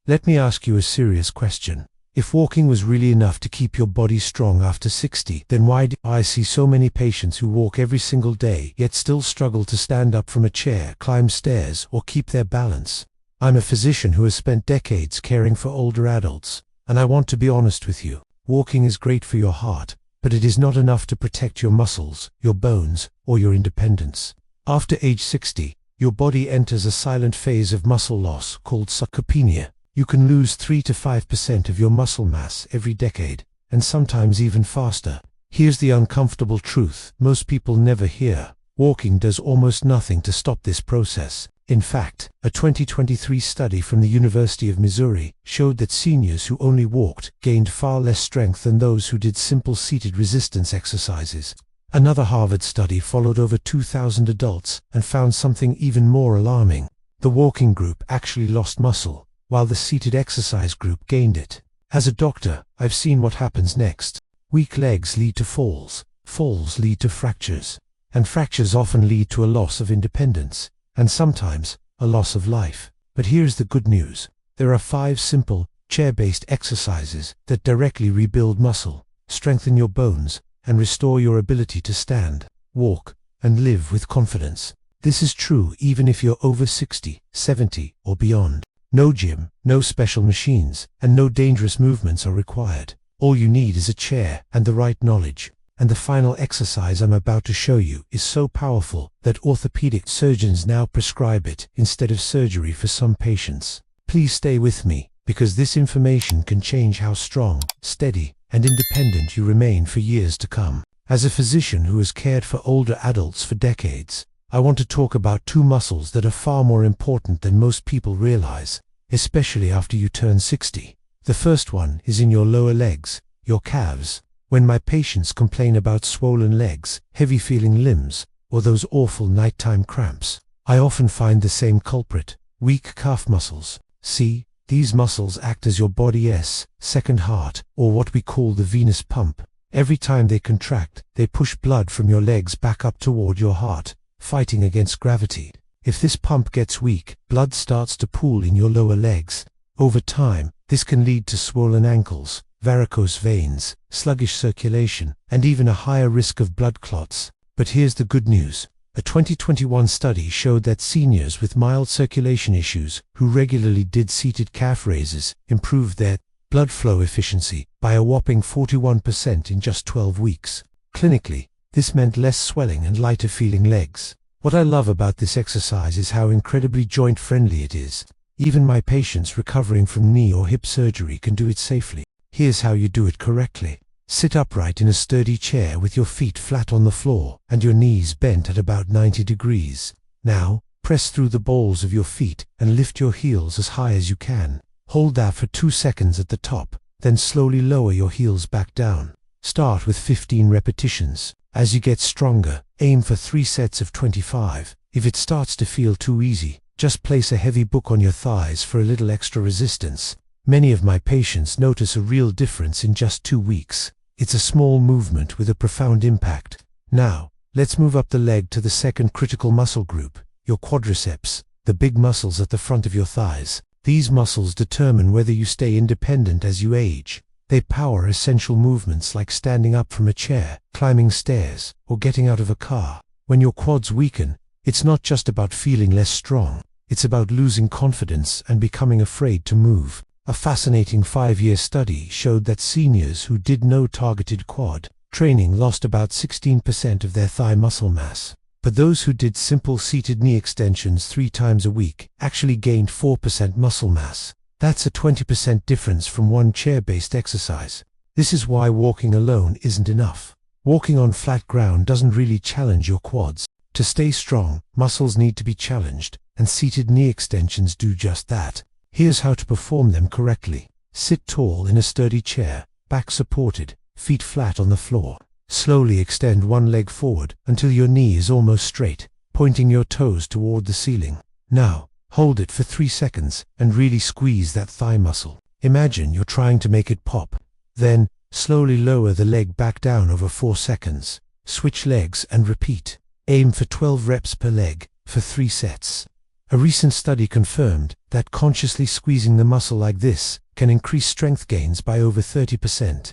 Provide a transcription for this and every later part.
Let me ask you a serious question. If walking was really enough to keep your body strong after 60, then why do I see so many patients who walk every single day yet still struggle to stand up from a chair, climb stairs, or keep their balance? I'm a physician who has spent decades caring for older adults, and I want to be honest with you. Walking is great for your heart, but it is not enough to protect your muscles, your bones, or your independence. After age 60, your body enters a silent phase of muscle loss called sarcopenia. You can lose 3 to 5% of your muscle mass every decade, and sometimes even faster. Here's the uncomfortable truth most people never hear. Walking does almost nothing to stop this process. In fact, a 2023 study from the University of Missouri showed that seniors who only walked gained far less strength than those who did simple seated resistance exercises. Another Harvard study followed over 2,000 adults and found something even more alarming. The walking group actually lost muscle, while the seated exercise group gained it. As a doctor, I've seen what happens next. Weak legs lead to falls, falls lead to fractures, and fractures often lead to a loss of independence, and sometimes a loss of life. But here's the good news. There are 5 simple, chair-based exercises that directly rebuild muscle, strengthen your bones, and restore your ability to stand, walk, and live with confidence. This is true even if you're over 60, 70, or beyond. No gym, no special machines, and no dangerous movements are required. All you need is a chair and the right knowledge. And the final exercise I'm about to show you is so powerful that orthopedic surgeons now prescribe it instead of surgery for some patients. Please stay with me, because this information can change how strong, steady, and independent you remain for years to come. As a physician who has cared for older adults for decades, I want to talk about 2 muscles that are far more important than most people realize, especially after you turn 60. The first one is in your lower legs, your calves. When my patients complain about swollen legs, heavy feeling limbs, or those awful nighttime cramps, I often find the same culprit: weak calf muscles. See, these muscles act as your body's second heart, or what we call the venous pump. Every time they contract, they push blood from your legs back up toward your heart, fighting against gravity. If this pump gets weak, blood starts to pool in your lower legs. Over time, this can lead to swollen ankles, varicose veins, sluggish circulation, and even a higher risk of blood clots. But here's the good news. A 2021 study showed that seniors with mild circulation issues who regularly did seated calf raises improved their blood flow efficiency by a whopping 41% in just 12 weeks. Clinically, this meant less swelling and lighter feeling legs. What I love about this exercise is how incredibly joint-friendly it is. Even my patients recovering from knee or hip surgery can do it safely. Here's how you do it correctly. Sit upright in a sturdy chair with your feet flat on the floor and your knees bent at about 90 degrees. Now, press through the balls of your feet and lift your heels as high as you can. Hold that for 2 seconds at the top, then slowly lower your heels back down. Start with 15 repetitions. As you get stronger, aim for 3 sets of 25. If it starts to feel too easy, just place a heavy book on your thighs for a little extra resistance. Many of my patients notice a real difference in just 2 weeks. It's a small movement with a profound impact. Now, let's move up the leg to the second critical muscle group, your quadriceps, the big muscles at the front of your thighs. These muscles determine whether you stay independent as you age. They power essential movements like standing up from a chair, climbing stairs, or getting out of a car. When your quads weaken, it's not just about feeling less strong. It's about losing confidence and becoming afraid to move. A fascinating 5-year study showed that seniors who did no targeted quad training lost about 16% of their thigh muscle mass. But those who did simple seated knee extensions 3 times a week actually gained 4% muscle mass. That's a 20% difference from one chair-based exercise. This is why walking alone isn't enough. Walking on flat ground doesn't really challenge your quads. To stay strong, muscles need to be challenged, and seated knee extensions do just that. Here's how to perform them correctly. Sit tall in a sturdy chair, back supported, feet flat on the floor. Slowly extend one leg forward until your knee is almost straight, pointing your toes toward the ceiling. Now, hold it for 3 seconds and really squeeze that thigh muscle. Imagine you're trying to make it pop. Then, slowly lower the leg back down over 4 seconds. Switch legs and repeat. Aim for 12 reps per leg for 3 sets. A recent study confirmed that consciously squeezing the muscle like this can increase strength gains by over 30%.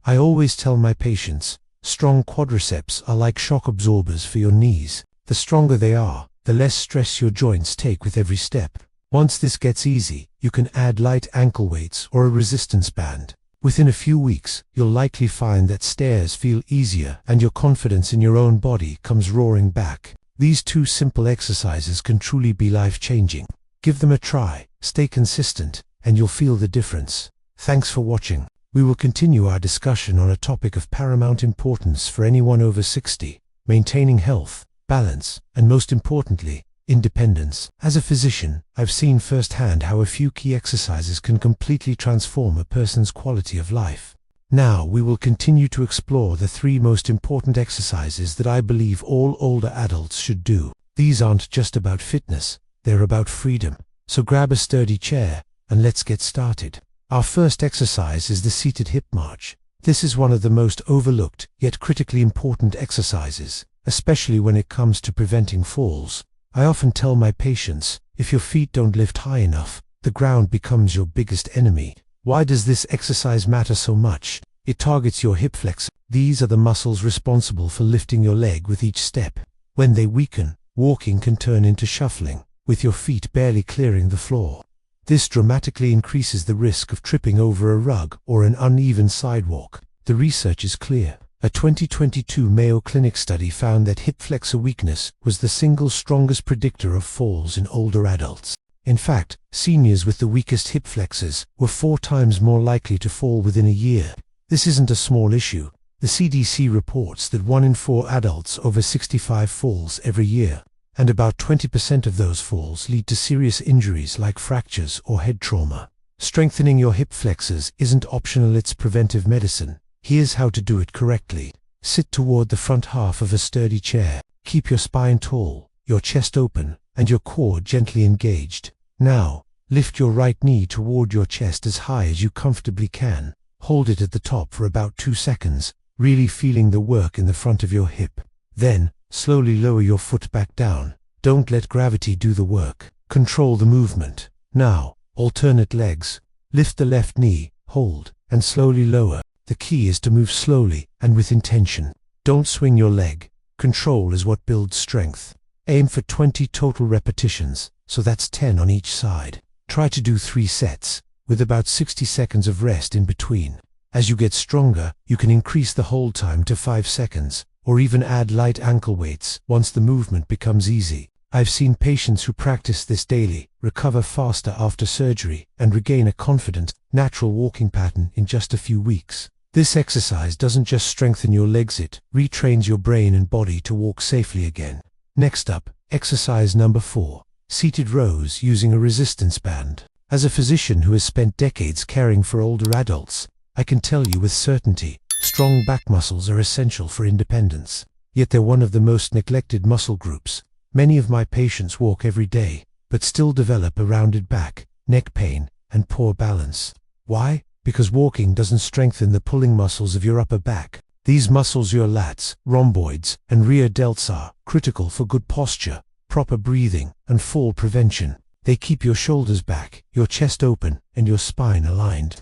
I always tell my patients, strong quadriceps are like shock absorbers for your knees. The stronger they are, the less stress your joints take with every step. Once this gets easy, you can add light ankle weights or a resistance band. Within a few weeks, you'll likely find that stairs feel easier and your confidence in your own body comes roaring back. These two simple exercises can truly be life-changing. Give them a try, stay consistent, and you'll feel the difference. Thanks for watching. We will continue our discussion on a topic of paramount importance for anyone over 60, maintaining health, balance, and most importantly, independence. As a physician, I've seen firsthand how a few key exercises can completely transform a person's quality of life. Now we will continue to explore the 3 most important exercises that I believe all older adults should do. These aren't just about fitness, they're about freedom. So grab a sturdy chair and let's get started. Our first exercise is the seated hip march. This is one of the most overlooked yet critically important exercises, especially when it comes to preventing falls. I often tell my patients, if your feet don't lift high enough, the ground becomes your biggest enemy. Why does this exercise matter so much? It targets your hip flexors. These are the muscles responsible for lifting your leg with each step. When they weaken, walking can turn into shuffling, with your feet barely clearing the floor. This dramatically increases the risk of tripping over a rug or an uneven sidewalk. The research is clear. A 2022 Mayo Clinic study found that hip flexor weakness was the single strongest predictor of falls in older adults. In fact, seniors with the weakest hip flexors were 4 times more likely to fall within a year. This isn't a small issue. The CDC reports that 1 in 4 adults over 65 falls every year, and about 20% of those falls lead to serious injuries like fractures or head trauma. Strengthening your hip flexors isn't optional, it's preventive medicine. Here's how to do it correctly. Sit toward the front half of a sturdy chair. Keep your spine tall, your chest open, and your core gently engaged. Now, lift your right knee toward your chest as high as you comfortably can. Hold it at the top for about 2 seconds, really feeling the work in the front of your hip. Then, slowly lower your foot back down. Don't let gravity do the work. Control the movement. Now, alternate legs. Lift the left knee, hold, and slowly lower. The key is to move slowly and with intention. Don't swing your leg. Control is what builds strength. Aim for 20 total repetitions, so that's 10 on each side. Try to do 3 sets, with about 60 seconds of rest in between. As you get stronger, you can increase the hold time to 5 seconds, or even add light ankle weights once the movement becomes easy. I've seen patients who practice this daily recover faster after surgery and regain a confident, natural walking pattern in just a few weeks. This exercise doesn't just strengthen your legs, it retrains your brain and body to walk safely again. Next up, exercise number 4, seated rows using a resistance band. As a physician who has spent decades caring for older adults, I can tell you with certainty, strong back muscles are essential for independence. Yet they're one of the most neglected muscle groups. Many of my patients walk every day, but still develop a rounded back, neck pain, and poor balance. Why? Because walking doesn't strengthen the pulling muscles of your upper back. These muscles, your lats, rhomboids, and rear delts, are critical for good posture, proper breathing, and fall prevention. They keep your shoulders back, your chest open, and your spine aligned.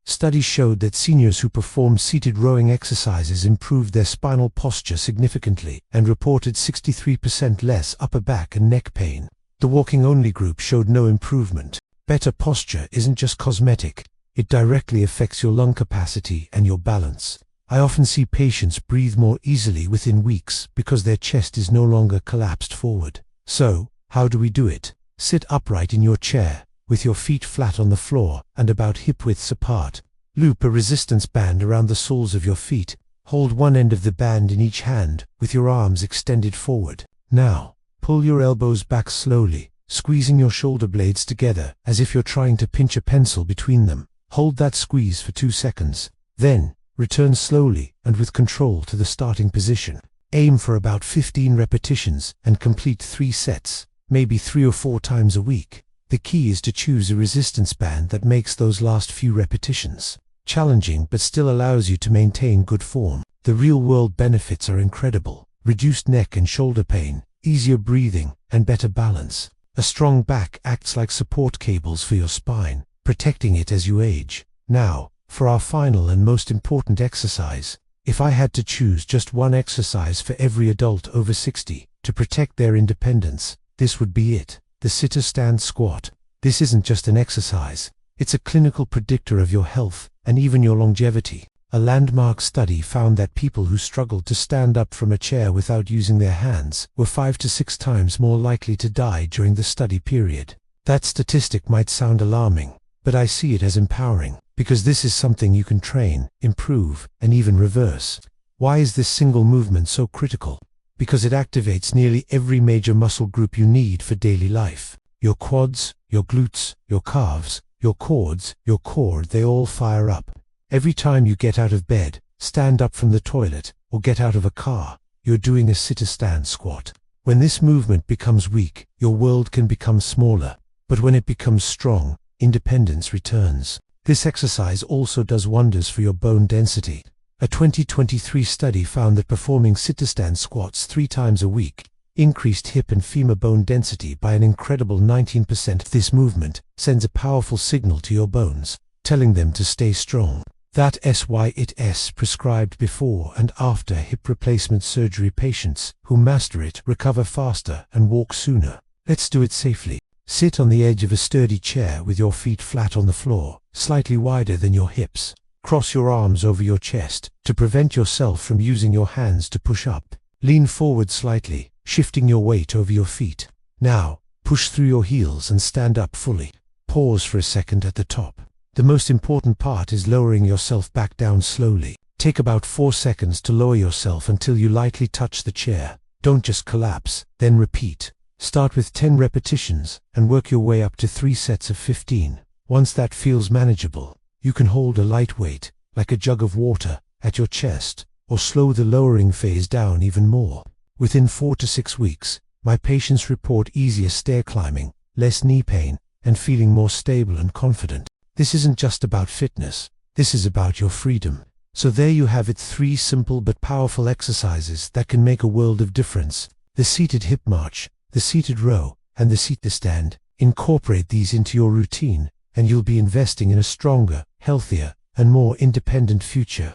Studies showed that seniors who performed seated rowing exercises improved their spinal posture significantly and reported 63% less upper back and neck pain. The walking-only group showed no improvement. Better posture isn't just cosmetic. It directly affects your lung capacity and your balance. I often see patients breathe more easily within weeks because their chest is no longer collapsed forward. So, how do we do it? Sit upright in your chair, with your feet flat on the floor and about hip widths apart. Loop a resistance band around the soles of your feet. Hold one end of the band in each hand, with your arms extended forward. Now, pull your elbows back slowly, squeezing your shoulder blades together as if you're trying to pinch a pencil between them. Hold that squeeze for 2 seconds. Then, return slowly and with control to the starting position. Aim for about 15 repetitions and complete 3 sets, maybe 3 or 4 times a week. The key is to choose a resistance band that makes those last few repetitions challenging but still allows you to maintain good form. The real-world benefits are incredible. Reduced neck and shoulder pain, easier breathing, and better balance. A strong back acts like support cables for your spine, protecting it as you age. Now, for our final and most important exercise. If I had to choose just one exercise for every adult over 60 to protect their independence, this would be it: the sit-stand squat. This isn't just an exercise, it's a clinical predictor of your health and even your longevity. A landmark study found that people who struggled to stand up from a chair without using their hands were 5 to 6 times more likely to die during the study period. That statistic might sound alarming, but I see it as empowering, because this is something you can train, improve, and even reverse. Why is this single movement so critical? Because it activates nearly every major muscle group you need for daily life. Your quads, your glutes, your calves, your quads, your core, they all fire up. Every time you get out of bed, stand up from the toilet, or get out of a car, you're doing a sit-stand squat. When this movement becomes weak, your world can become smaller. But when it becomes strong, independence returns. This exercise also does wonders for your bone density. A 2023 study found that performing sit-stand squats 3 times a week increased hip and femur bone density by an incredible 19%. This movement sends a powerful signal to your bones, telling them to stay strong. That's why it's prescribed before and after hip replacement surgery. Patients who master it recover faster and walk sooner. Let's do it safely. Sit on the edge of a sturdy chair with your feet flat on the floor, slightly wider than your hips. Cross your arms over your chest to prevent yourself from using your hands to push up. Lean forward slightly, shifting your weight over your feet. Now, push through your heels and stand up fully. Pause for a second at the top. The most important part is lowering yourself back down slowly. Take about 4 seconds to lower yourself until you lightly touch the chair. Don't just collapse, then repeat. Start with 10 repetitions and work your way up to 3 sets of 15. Once that feels manageable, you can hold a light weight, like a jug of water, at your chest, or slow the lowering phase down even more. Within 4 to 6 weeks, my patients report easier stair climbing, less knee pain, and feeling more stable and confident. This isn't just about fitness, this is about your freedom. So there you have it, 3 simple but powerful exercises that can make a world of difference. The seated hip march, the seated row, and the sit-stand. Incorporate these into your routine, and you'll be investing in a stronger, healthier, and more independent future.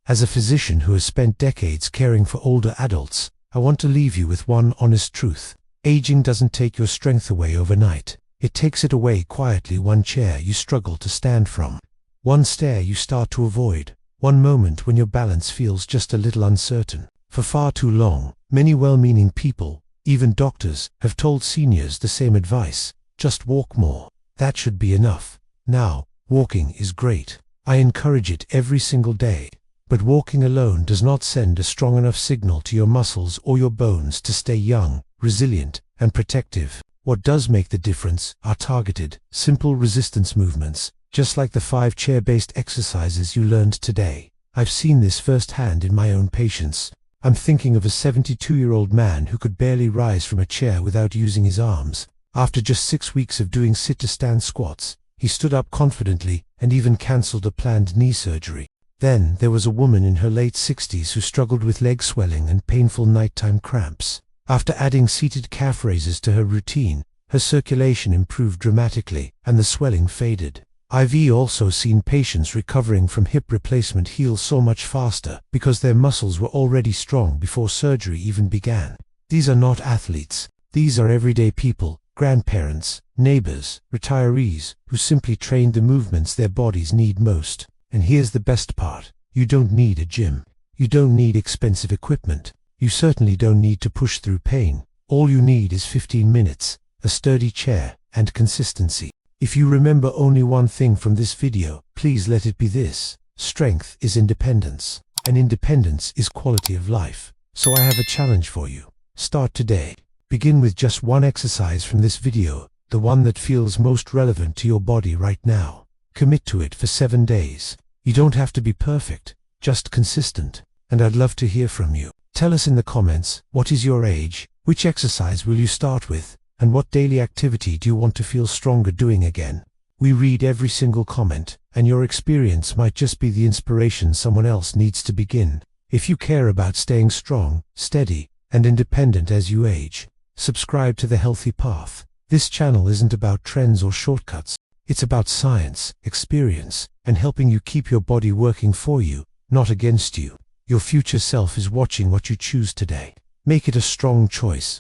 As a physician who has spent decades caring for older adults, I want to leave you with one honest truth. Aging doesn't take your strength away overnight. It takes it away quietly. One chair you struggle to stand from, one stair you start to avoid, one moment when your balance feels just a little uncertain. For far too long, many well-meaning people, even doctors, have told seniors the same advice: just walk more. That should be enough. Now, walking is great. I encourage it every single day. But walking alone does not send a strong enough signal to your muscles or your bones to stay young, resilient, and protective. What does make the difference are targeted, simple resistance movements, just like the 5 chair-based exercises you learned today. I've seen this firsthand in my own patients. I'm thinking of a 72-year-old man who could barely rise from a chair without using his arms. After just 6 weeks of doing sit-to-stand squats, he stood up confidently and even cancelled a planned knee surgery. Then there was a woman in her late 60s who struggled with leg swelling and painful nighttime cramps. After adding seated calf raises to her routine, her circulation improved dramatically and the swelling faded. I've also seen patients recovering from hip replacement heal so much faster because their muscles were already strong before surgery even began. These are not athletes. These are everyday people, grandparents, neighbors, retirees, who simply trained the movements their bodies need most. And here's the best part: you don't need a gym. You don't need expensive equipment. You certainly don't need to push through pain. All you need is 15 minutes, a sturdy chair, and consistency. If you remember only one thing from this video, please let it be this: strength is independence, and independence is quality of life. So I have a challenge for you. Start today. Begin with just one exercise from this video, the one that feels most relevant to your body right now. Commit to it for 7 days. You don't have to be perfect, just consistent. And I'd love to hear from you. Tell us in the comments, what is your age, which exercise will you start with, and what daily activity do you want to feel stronger doing again? We read every single comment, and your experience might just be the inspiration someone else needs to begin. If you care about staying strong, steady, and independent as you age, subscribe to The Healthy Path. This channel isn't about trends or shortcuts. It's about science, experience, and helping you keep your body working for you, not against you. Your future self is watching what you choose today. Make it a strong choice.